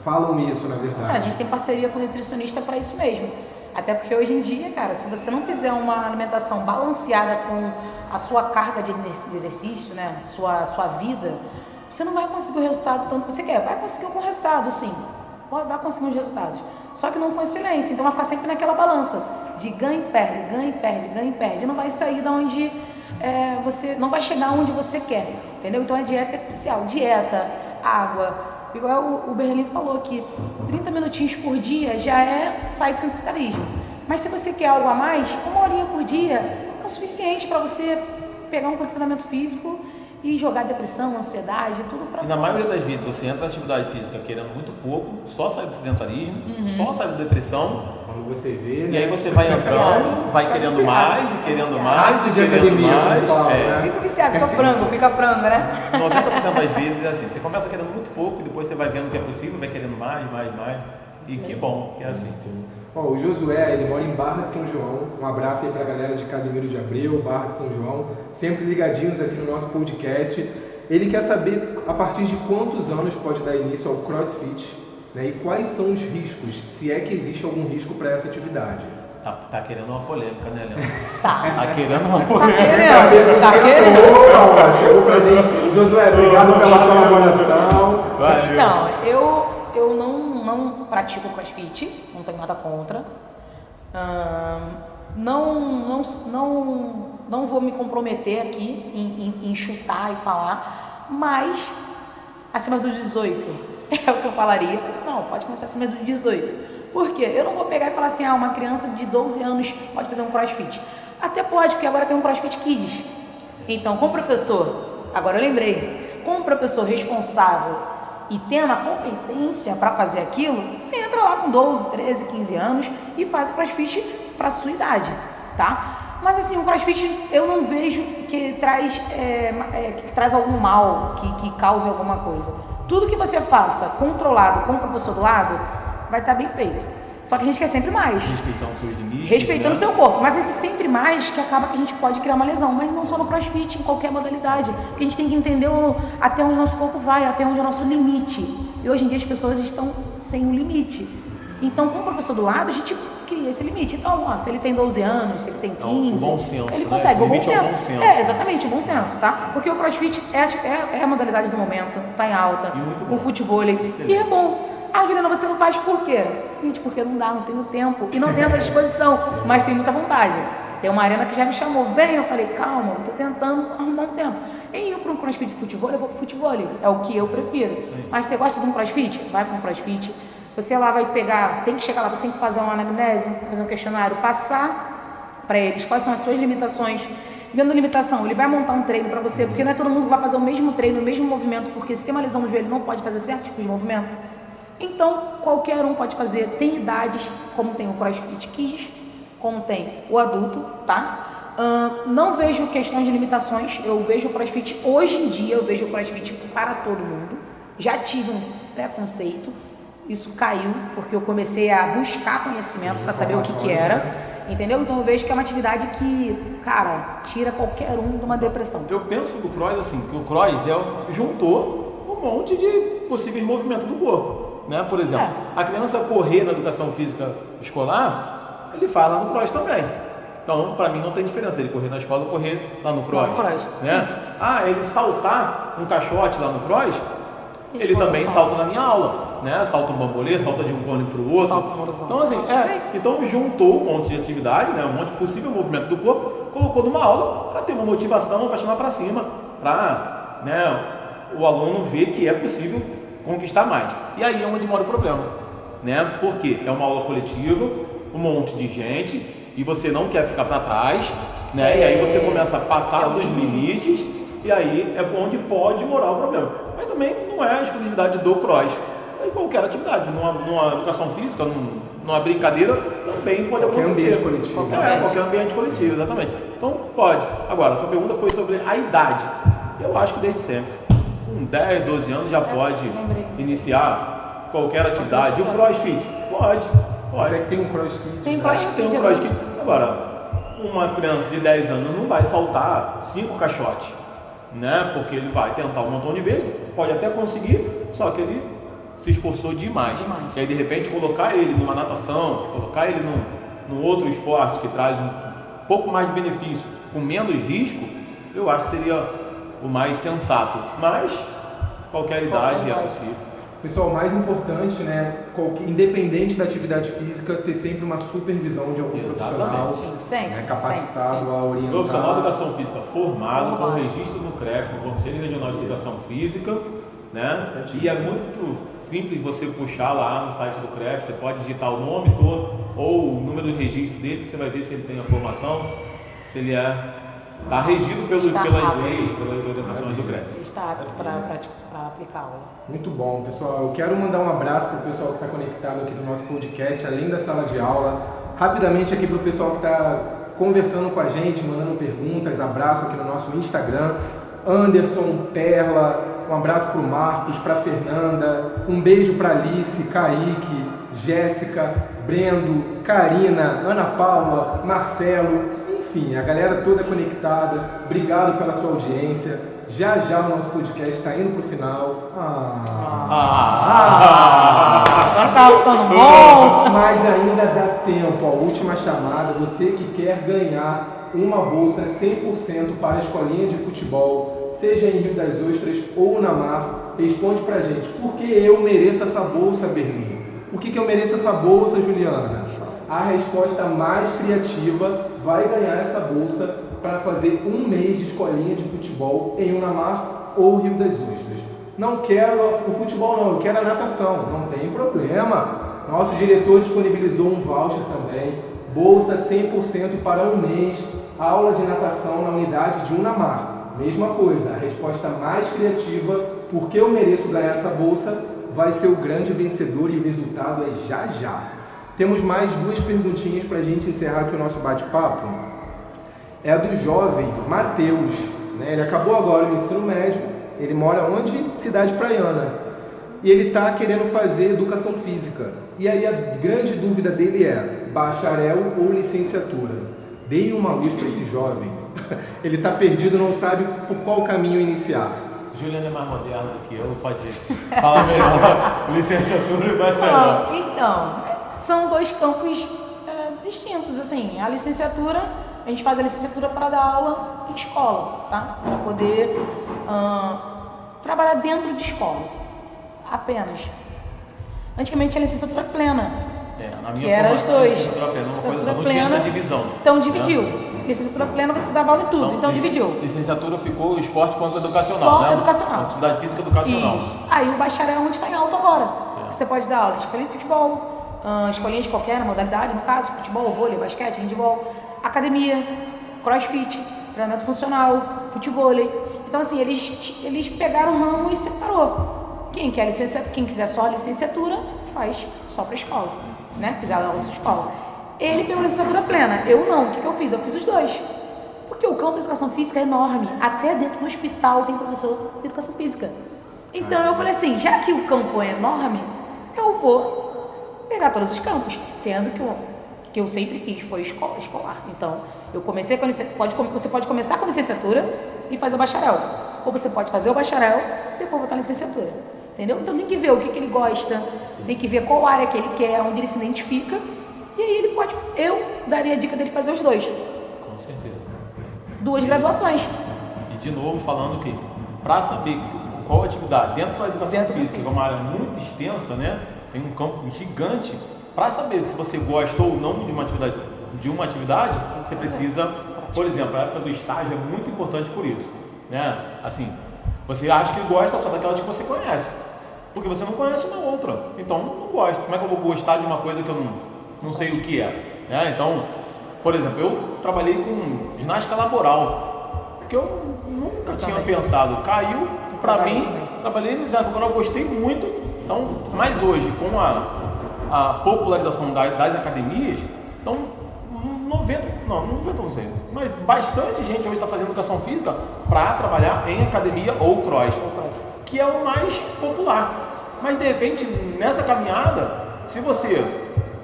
Falam isso, na verdade. A gente tem parceria com o nutricionista para isso mesmo. Até porque hoje em dia, cara, se você não fizer uma alimentação balanceada com a sua carga de exercício, né, sua vida, você não vai conseguir o resultado tanto que você quer. Vai conseguir algum resultado, sim. Vai conseguir os resultados. Só que não com excelência. Então vai ficar sempre naquela balança de ganha e perde, ganha e perde, ganha e perde. Não vai sair da onde você não vai chegar onde você quer, entendeu? Então a dieta é crucial. Dieta, água. Igual o Berlim falou aqui, 30 minutinhos por dia já sai de sedentarismo. Mas se você quer algo a mais, 1 horinha por dia é o suficiente para você pegar um condicionamento físico e jogar depressão, ansiedade, tudo para E fora. na maioria das vezes você entra na atividade física querendo muito pouco, só sai do sedentarismo, só sai da depressão, Quando você vê, e aí você vai entrando, vai querendo mais e querendo mais e de querendo academia, como mais. fala, É. né? Fica viciado, fica frango, né? 90% das vezes é assim, você começa querendo muito pouco e depois você vai vendo que é possível, vai querendo mais. E que bom que é assim. Ó, o Josué, ele mora em Barra de São João. Um abraço aí pra galera de Casimiro de Abreu, Barra de São João, sempre ligadinhos aqui no nosso podcast. Ele quer saber a partir de quantos anos pode dar início ao CrossFit, né? E quais são os riscos, se é que existe algum risco para essa atividade. Tá querendo uma polêmica, né, Leandro? Tá Querendo uma Tá polêmica. querendo, tá querendo. Opa, chegou pra gente. Josué, obrigado pela colaboração. Valeu. Então, eu não pratico CrossFit, não tenho nada contra. Não vou me comprometer aqui em chutar e falar, mas acima dos 18 é o que eu falaria. Não, pode começar acima dos 18. Por quê? Eu não vou pegar e falar assim, uma criança de 12 anos pode fazer um CrossFit. Até pode, porque agora tem um CrossFit Kids. Então, como professor, agora eu lembrei, como professor responsável e tendo a competência para fazer aquilo, você entra lá com 12, 13, 15 anos e faz o CrossFit para a sua idade, tá? Mas assim, o CrossFit eu não vejo que ele traz algum mal, que cause alguma coisa. Tudo que você faça controlado com o professor do lado, vai estar bem feito. Só que a gente quer sempre mais. Respeitando seus limites. Respeitando né? seu corpo. Mas esse sempre mais que acaba que a gente pode criar uma lesão. Mas não só no CrossFit, em qualquer modalidade. Porque a gente tem que entender até onde o nosso corpo vai, até onde é o nosso limite. E hoje em dia as pessoas estão sem um limite. Então, com o professor do lado, a gente cria esse limite. Então, se ele tem 12 anos, se ele tem 15, o bom senso, ele né? consegue. Esse O bom limite é o senso. bom senso. Exatamente, o bom senso, tá? Porque o CrossFit é a modalidade do momento, tá em alta. E muito bom. O futevôlei. Excelente. E é bom. Juliana, você não faz por quê? Gente, porque não dá, não tenho tempo. E não tenho essa disposição, mas tenho muita vontade. Tem uma arena que já me chamou, vem, eu falei, calma, eu tô tentando arrumar um tempo. E ir para um CrossFit de futebol, eu vou pro futebol, é o que eu prefiro. Sim. Mas você gosta de um CrossFit? Vai para um CrossFit. Você lá vai pegar, tem que chegar lá, você tem que fazer uma anamnese, fazer um questionário, passar para eles quais são as suas limitações. Dentro da limitação, ele vai montar um treino para você, porque não é todo mundo que vai fazer o mesmo treino, o mesmo movimento, porque se tem uma lesão no joelho, não pode fazer certo tipo de movimento. Então, qualquer um pode fazer. Tem idades, como tem o CrossFit Kids, como tem o adulto, tá? Não vejo questões de limitações. Eu vejo o CrossFit, hoje em dia, eu vejo o CrossFit para todo mundo. Já tive um preconceito. Isso caiu, porque eu comecei a buscar conhecimento para saber o que era. Entendeu? Então, eu vejo que é uma atividade que, cara, tira qualquer um de uma depressão. Eu penso que o cross, assim, que o cross juntou um monte de possíveis movimentos do corpo. Né? Por exemplo, a criança correr na educação física escolar, ele faz lá no cross também. Então, para mim, não tem diferença dele correr na escola ou correr lá no cross. Né? Ele saltar um caixote lá no cross, ele também salta na minha aula. Né? Salta um bambolê, salta de um cone para o outro. Então, assim, então juntou um monte de atividade, né? Um monte de possível movimento do corpo, colocou numa aula para ter uma motivação, para chamar para cima, para, né, o aluno ver que é possível conquistar mais. E aí é onde mora o problema, né? Porque é uma aula coletiva, um monte de gente, e você não quer ficar para trás, né? E aí você começa a passar dos limites, e aí é onde pode morar o problema. Mas também não é a exclusividade do cross. Isso aí qualquer atividade, numa educação física, numa brincadeira, também pode acontecer. Qualquer ambiente coletivo. Qualquer ambiente coletivo, exatamente. Então pode. Agora, a sua pergunta foi sobre a idade. Eu acho que desde sempre. Com 10, 12 anos já pode iniciar qualquer atividade. O CrossFit? Pode. Até que tem um CrossFit. Tem Tem um CrossFit. Agora, uma criança de 10 anos não vai saltar 5 caixotes, né? Porque ele vai tentar um montão de vezes, pode até conseguir, só que ele se esforçou demais. E aí, de repente, colocar ele numa natação, colocar ele num outro esporte que traz um pouco mais de benefício, com menos risco, eu acho que seria o mais sensato, mas qualquer idade é possível. Pessoal, o mais importante, né, independente da atividade física, ter sempre uma supervisão de algum profissional, capacitado a orientar. Profissional de educação física formado, com registro no CREF, no Conselho Regional de Educação Física, né? E é muito simples você puxar lá no site do CREF, você pode digitar o nome todo ou o número de registro dele, que você vai ver se ele tem a formação, se ele é Está regido Está pelas apto. leis, pelas orientações do CRES. Você está apto para aplicá-la. Muito bom, pessoal. Eu quero mandar um abraço para o pessoal que está conectado aqui no nosso podcast, além da sala de aula. Rapidamente aqui para o pessoal que está conversando com a gente, mandando perguntas, abraço aqui no nosso Instagram. Anderson, Perla, um abraço para o Marcos, para a Fernanda, um beijo para Alice, Kaique, Jéssica, Brendo, Karina, Ana Paula, Marcelo, enfim, a galera toda conectada. Obrigado pela sua audiência. Já já o nosso podcast está indo para o final. Tá ficando bom. Mas ainda dá tempo, ó, última chamada. Você que quer ganhar uma bolsa 100% para a escolinha de futebol, seja em Rio das Ostras ou na Mar, responde pra gente. Por que eu mereço essa bolsa, Berlim? Por que eu mereço essa bolsa, Juliana? A resposta mais criativa vai ganhar essa bolsa para fazer um mês de escolinha de futebol em Unamar ou Rio das Ostras. Não quero o futebol não, eu quero a natação, não tem problema. Nosso diretor disponibilizou um voucher também, bolsa 100% para um mês, aula de natação na unidade de Unamar. Mesma coisa, a resposta mais criativa, porque eu mereço ganhar essa bolsa, vai ser o grande vencedor e o resultado é já já. Temos mais duas perguntinhas para a gente encerrar aqui o nosso bate-papo. É a do jovem Matheus, né? Ele acabou agora o ensino médio, ele mora onde? Cidade praiana. E ele está querendo fazer educação física. E aí a grande dúvida dele é bacharel ou licenciatura? Dei uma luz para esse jovem. Ele está perdido, não sabe por qual caminho iniciar. Juliana é mais moderna do que eu, pode falar melhor. Licenciatura e bacharel. Então, são dois campos distintos. Assim, a licenciatura, a gente faz a licenciatura para dar aula em escola, tá? Para poder trabalhar dentro de escola, apenas. Antigamente a licenciatura plena, Na minha que era os formação, dois. licenciatura plena, uma coisa só, não Licenciatura tinha essa plena, divisão. Então dividiu. Licenciatura plena você dava aula em tudo, então dividiu. Licenciatura ficou esporte quanto educacional, Só né? educacional. Atividade física educacional. Isso. Aí o bacharel é onde está em alta agora. Você pode dar aula de escolinha de futebol, escolinha de qualquer modalidade, no caso, futebol, vôlei, basquete, handebol, academia, crossfit, treinamento funcional, futevôlei. Então assim, eles pegaram o ramo e separou. Quem quiser só a licenciatura, faz só para a escola, né? Quiser aula na sua escola. Ele pegou a licenciatura plena, eu não. O que eu fiz? Eu fiz os dois. Porque o campo de educação física é enorme. Até dentro do hospital tem professor de educação física. Então eu falei assim, já que o campo é enorme, eu vou pegar todos os campos. Sendo que eu sempre quis, foi escolar. Então, eu comecei com você pode começar com a licenciatura e fazer o bacharel. Ou você pode fazer o bacharel e depois botar a licenciatura. Entendeu? Então tem que ver o que ele gosta, tem que ver qual área que ele quer, onde ele se identifica. E aí ele pode, eu daria a dica dele fazer os dois. Com certeza. 2 graduações. E de novo falando que, para saber qual atividade, dentro da educação física, que é uma área muito extensa, né? Tem um campo gigante, para saber se você gosta ou não de uma atividade, você precisa, por exemplo, a época do estágio é muito importante por isso, né? Assim, você acha que gosta só daquelas que você conhece, porque você não conhece uma outra, então não gosta. Como é que eu vou gostar de uma coisa que eu não sei o que é, né? Então, por exemplo, eu trabalhei com ginástica laboral, que eu nunca tinha pensado, caiu para mim, trabalhei no ginástica laboral, gostei muito, então, mas hoje, com a popularização das academias, então 90 não sei, mas bastante gente hoje está fazendo educação física para trabalhar em academia ou cross, que é o mais popular. Mas de repente, nessa caminhada, se você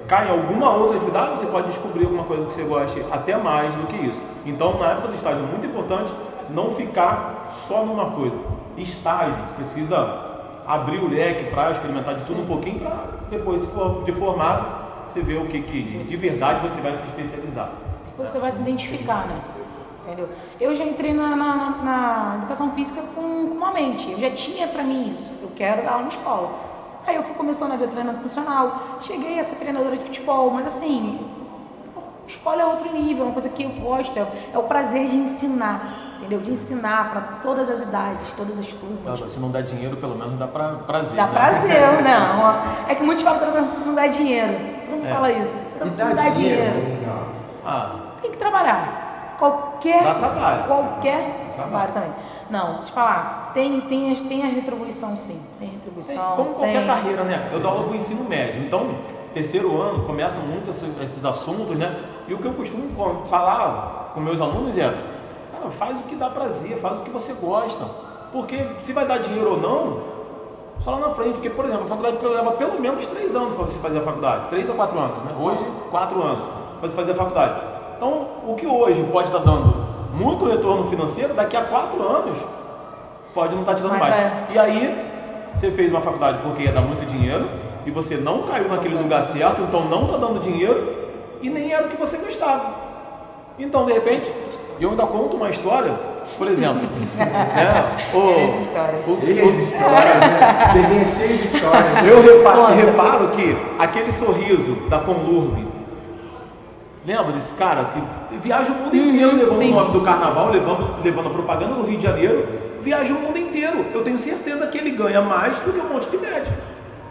cai em alguma outra atividade, você pode descobrir alguma coisa que você goste até mais do que isso. Então, na época do estágio é muito importante não ficar só numa coisa. Estágio, você precisa abrir o leque para experimentar de tudo um pouquinho, para depois, se for de formado, você ver o que de verdade você vai se especializar. Você vai se identificar, né? Entendeu? Eu já entrei na educação física com uma mente. Eu já tinha para mim isso. Eu quero dar aula na escola. Aí eu fui começando a ver treinamento funcional. Cheguei a ser treinadora de futebol, mas assim, escola é outro nível, é uma coisa que eu gosto, é o prazer de ensinar, entendeu? De ensinar para todas as idades, todas as turmas. Se não dá dinheiro, pelo menos dá prazer. Dá prazer, não. É que muitos falam que não dá dinheiro. Todo mundo fala isso. Não dá dinheiro. Legal. Tem que trabalhar. Dá trabalho. Qualquer trabalho também. Não, vou te falar, tem a retribuição sim. Tem retribuição. Como qualquer carreira, né? Eu dou aula para o ensino médio, então, terceiro ano, começa muito esses assuntos, né? E o que eu costumo falar com meus alunos é, cara, faz o que dá prazer, faz o que você gosta. Porque se vai dar dinheiro ou não, só lá na frente. Porque, por exemplo, a faculdade leva pelo menos 3 anos para você fazer a faculdade. 3 ou 4 anos, né? Hoje, 4 anos para você fazer a faculdade. Então, o que hoje pode estar dando muito retorno financeiro, daqui a 4 anos pode não estar te dando mais. E aí, você fez uma faculdade porque ia dar muito dinheiro e você não caiu naquele lugar certo, então não está dando dinheiro e nem era o que você gostava. Então, de repente, eu ainda conto uma história, por exemplo. Eles histórias, né? Peguinha cheio de histórias. Eu reparo que aquele sorriso da Conlurb, lembra desse cara que viaja o mundo inteiro levando o nome do carnaval, levando a propaganda do Rio de Janeiro, viaja o mundo inteiro. Eu tenho certeza que ele ganha mais do que um monte de médico,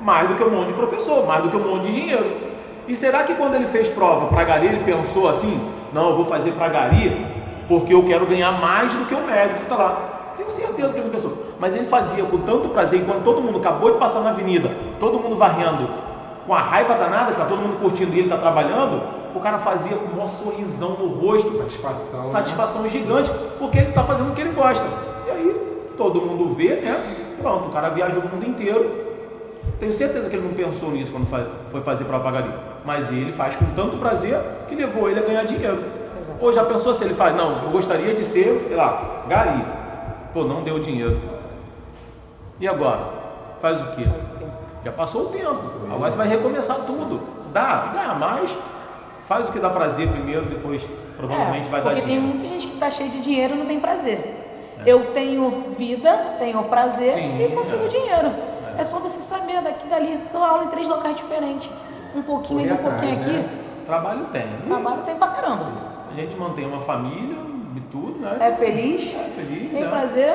mais do que um monte de professor, mais do que um monte de engenheiro. E será que quando ele fez prova para Gari, ele pensou assim, não, eu vou fazer para Gari porque eu quero ganhar mais do que o médico que está lá? Tenho certeza que ele não pensou. Mas ele fazia com tanto prazer, enquanto todo mundo acabou de passar na avenida, todo mundo varrendo, com a raiva danada, que está todo mundo curtindo e ele está trabalhando, o cara fazia com o maior sorrisão no rosto, satisfação gigante, porque ele está fazendo o que ele gosta. E aí, todo mundo vê, né? Pronto, o cara viajou o mundo inteiro. Tenho certeza que ele não pensou nisso quando foi fazer prova para Gari. Mas ele faz com tanto prazer que levou ele a ganhar dinheiro. Exato. Ou já pensou se ele faz, não, eu gostaria de ser, sei lá, Gari. Pô, não deu dinheiro. E agora? Faz o quê? Já passou o tempo. Agora você vai recomeçar tudo. Dá, mas faz o que dá prazer primeiro, depois provavelmente vai dar dinheiro. Porque tem muita gente que está cheia de dinheiro e não tem prazer. Eu tenho vida, tenho prazer e consigo dinheiro. É só você saber daqui e dali. Dou aula em 3 locais diferentes. Um pouquinho ali, um pouquinho aqui. Né? Trabalho tem. Trabalho tem pra caramba. A gente mantém uma família e tudo, né? É feliz. Tem prazer.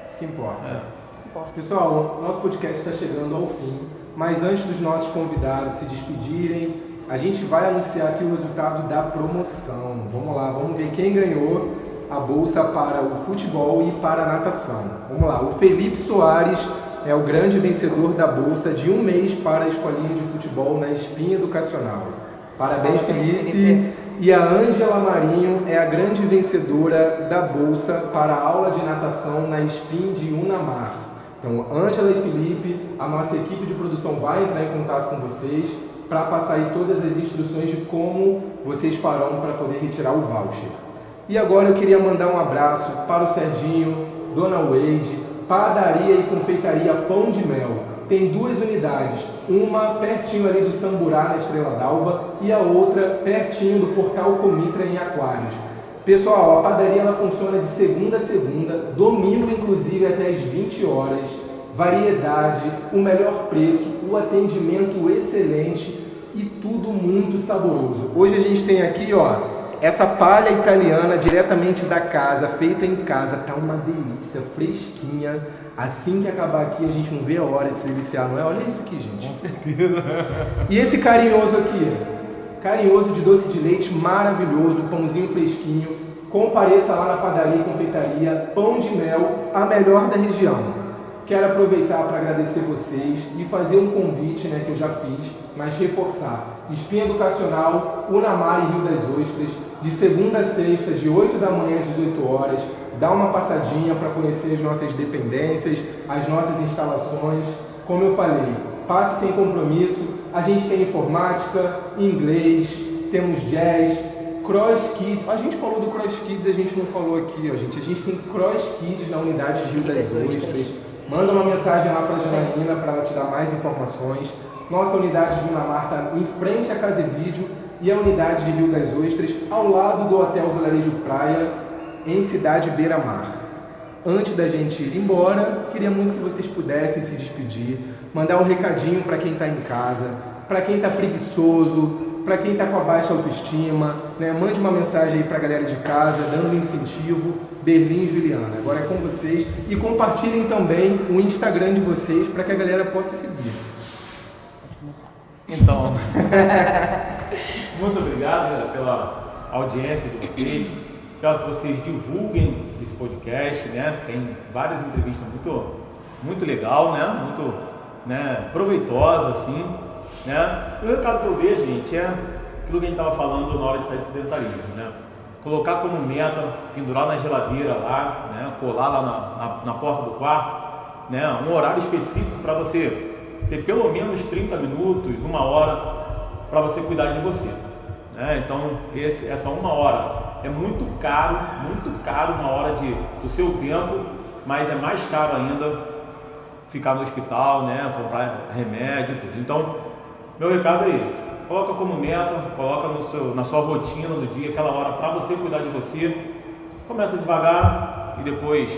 Isso que importa. Pessoal, o nosso podcast está chegando ao fim. Mas antes dos nossos convidados se despedirem, a gente vai anunciar aqui o resultado da promoção. Vamos lá, vamos ver quem ganhou a bolsa para o futebol e para a natação. Vamos lá, o Felipe Soares é o grande vencedor da bolsa de 1 mês para a escolinha de futebol na Espinha Educacional. Parabéns, Felipe. E a Ângela Marinho é a grande vencedora da bolsa para a aula de natação na Espinha de Unamar. Então, Ângela e Felipe, a nossa equipe de produção vai entrar em contato com vocês para passar aí todas as instruções de como vocês farão para poder retirar o voucher. E agora eu queria mandar um abraço para o Serginho, Dona Wade, Padaria e Confeitaria Pão de Mel. Tem 2 unidades, uma pertinho ali do Samburá, na Estrela d'Alva, e a outra pertinho do Portal Comitra, em Aquários. Pessoal, a padaria ela funciona de segunda a segunda, domingo inclusive até às 20 horas. Variedade, o melhor preço, o atendimento excelente e tudo muito saboroso. Hoje a gente tem aqui, essa palha italiana diretamente da casa, feita em casa, tá uma delícia, fresquinha. Assim que acabar aqui, a gente não vê a hora de se deliciar, não é? Olha isso aqui, gente. Com certeza. E esse carinhoso aqui, carinhoso de doce de leite maravilhoso, pãozinho fresquinho. Compareça lá na Padaria e Confeitaria Pão de Mel, a melhor da região. Quero aproveitar para agradecer vocês e fazer um convite, né, que eu já fiz, mas reforçar. Espinha Educacional, Unamar e Rio das Ostras, de segunda a sexta, de 8 da manhã às 18 horas. Dá uma passadinha para conhecer as nossas dependências, as nossas instalações. Como eu falei, passe sem compromisso. A gente tem informática, inglês, temos jazz, Cross Kids. A gente falou do Cross Kids, a gente não falou aqui, gente. A gente tem Cross Kids na unidade de Rio das Ostras. Manda uma mensagem lá para a Janaína para ela te dar mais informações. Nossa unidade de Unamar está em frente à Casa Vídeo e a unidade de Rio das Ostras, ao lado do Hotel Vilarejo Praia, em Cidade Beira Mar. Antes da gente ir embora, queria muito que vocês pudessem se despedir, mandar um recadinho para quem está em casa, para quem está preguiçoso, para quem está com a baixa autoestima, né? Mande uma mensagem aí para a galera de casa, dando um incentivo. Berlim e Juliana, agora é com vocês. E compartilhem também o Instagram de vocês para que a galera possa seguir. Pode começar. Então, muito obrigado pela audiência de vocês. peço que vocês divulguem esse podcast, né? Tem várias entrevistas muito legal, né? Muito, né, proveitosa, assim, né? E o recado que eu vejo, gente, é aquilo que a gente estava falando na hora de sair do sedentarismo, né? Colocar como meta, pendurar na geladeira lá, né? Colar lá na porta do quarto, né? Um horário específico para você ter pelo menos 30 minutos, 1 hora, para você cuidar de você, né? Então, essa 1 hora é muito caro 1 hora do seu tempo, mas é mais caro ainda ficar no hospital, né? Comprar remédio e tudo. Então, meu recado é esse: coloca como meta, coloca na sua rotina do dia, aquela hora para você cuidar de você. Começa devagar e depois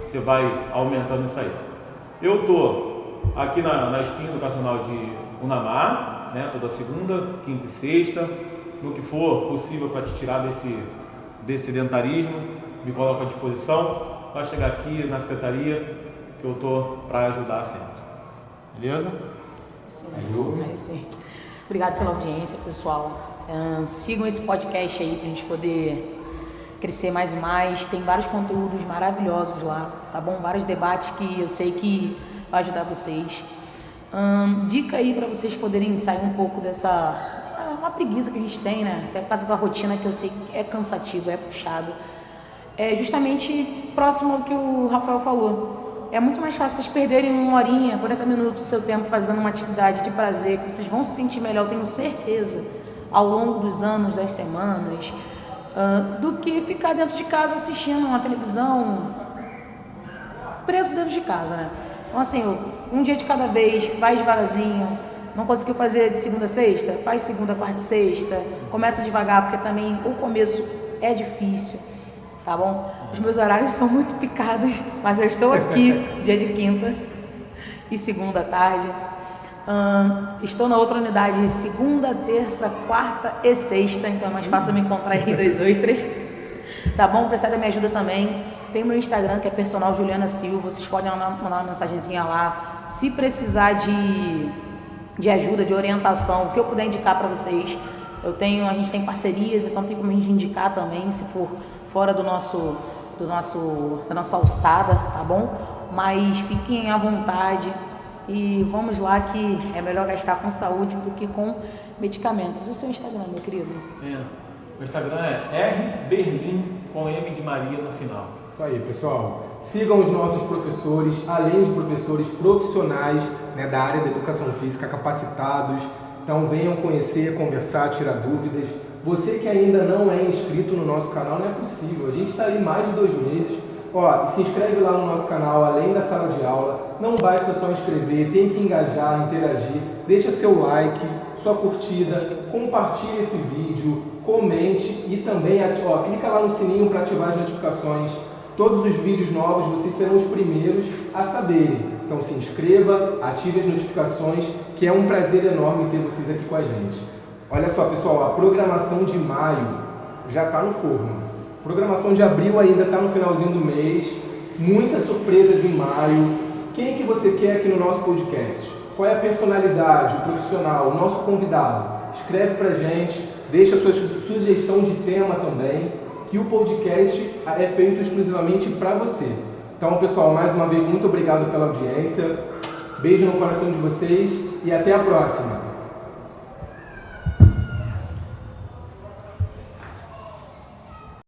você vai aumentando isso aí. Eu estou aqui na Espinha Educacional de Unamar, né? Toda segunda, quinta e sexta. No que for possível para te tirar desse sedentarismo, me coloco à disposição. Vai chegar aqui na secretaria, que eu estou para ajudar sempre. Beleza? Sim. Obrigado pela audiência, pessoal. Sigam esse podcast aí para a gente poder crescer mais e mais. Tem vários conteúdos maravilhosos lá, tá bom? Vários debates que eu sei que vai ajudar vocês. Dica aí para vocês poderem sair um pouco dessa uma preguiça que a gente tem, né? Até por causa da rotina, que eu sei que é cansativo, é puxado. É justamente próximo ao que o Rafael falou. É muito mais fácil vocês perderem 1 horinha, 40 minutos do seu tempo fazendo uma atividade de prazer, que vocês vão se sentir melhor, eu tenho certeza, ao longo dos anos, das semanas, do que ficar dentro de casa assistindo uma televisão preso dentro de casa, né? Então, assim, um dia de cada vez, vai devagarzinho. Não conseguiu fazer de segunda a sexta? Faz segunda, quarta e sexta. Começa devagar, porque também o começo é difícil, tá bom? Os meus horários são muito picados, mas eu estou aqui dia de quinta e segunda à tarde. Estou na outra unidade segunda, terça, quarta e sexta, então é mais fácil me encontrar em 2 Ostras. Tá bom? Precisa da minha ajuda também. Tem o meu Instagram, que é personal Juliana Silva. Vocês podem mandar uma mensagenzinha lá. Se precisar de ajuda, de orientação, o que eu puder indicar para vocês. A gente tem parcerias, então tem como a gente indicar também, se for fora da nossa alçada, tá bom? Mas fiquem à vontade e vamos lá, que é melhor gastar com saúde do que com medicamentos. E o seu Instagram, meu querido? O Instagram é rberlim, com M de Maria no final. Isso aí, pessoal. Sigam os nossos professores, além de professores profissionais, né, da área da educação física, capacitados. Então venham conhecer, conversar, tirar dúvidas. Você que ainda não é inscrito no nosso canal, não é possível. A gente está aí mais de 2 meses. Se inscreve lá no nosso canal, além da sala de aula. Não basta só inscrever, tem que engajar, interagir. Deixa seu like, sua curtida, compartilhe esse vídeo, comente e também clica lá no sininho para ativar as notificações. Todos os vídeos novos vocês serão os primeiros a saberem. Então se inscreva, ative as notificações, que é um prazer enorme ter vocês aqui com a gente. Olha só, pessoal, a programação de maio já está no forno. A programação de abril ainda está no finalzinho do mês. Muitas surpresas em maio. Quem que você quer aqui no nosso podcast? Qual é a personalidade, o profissional, o nosso convidado? Escreve pra gente, deixa a sua sugestão de tema também, que o podcast é feito exclusivamente para você. Então, pessoal, mais uma vez, muito obrigado pela audiência. Beijo no coração de vocês e até a próxima.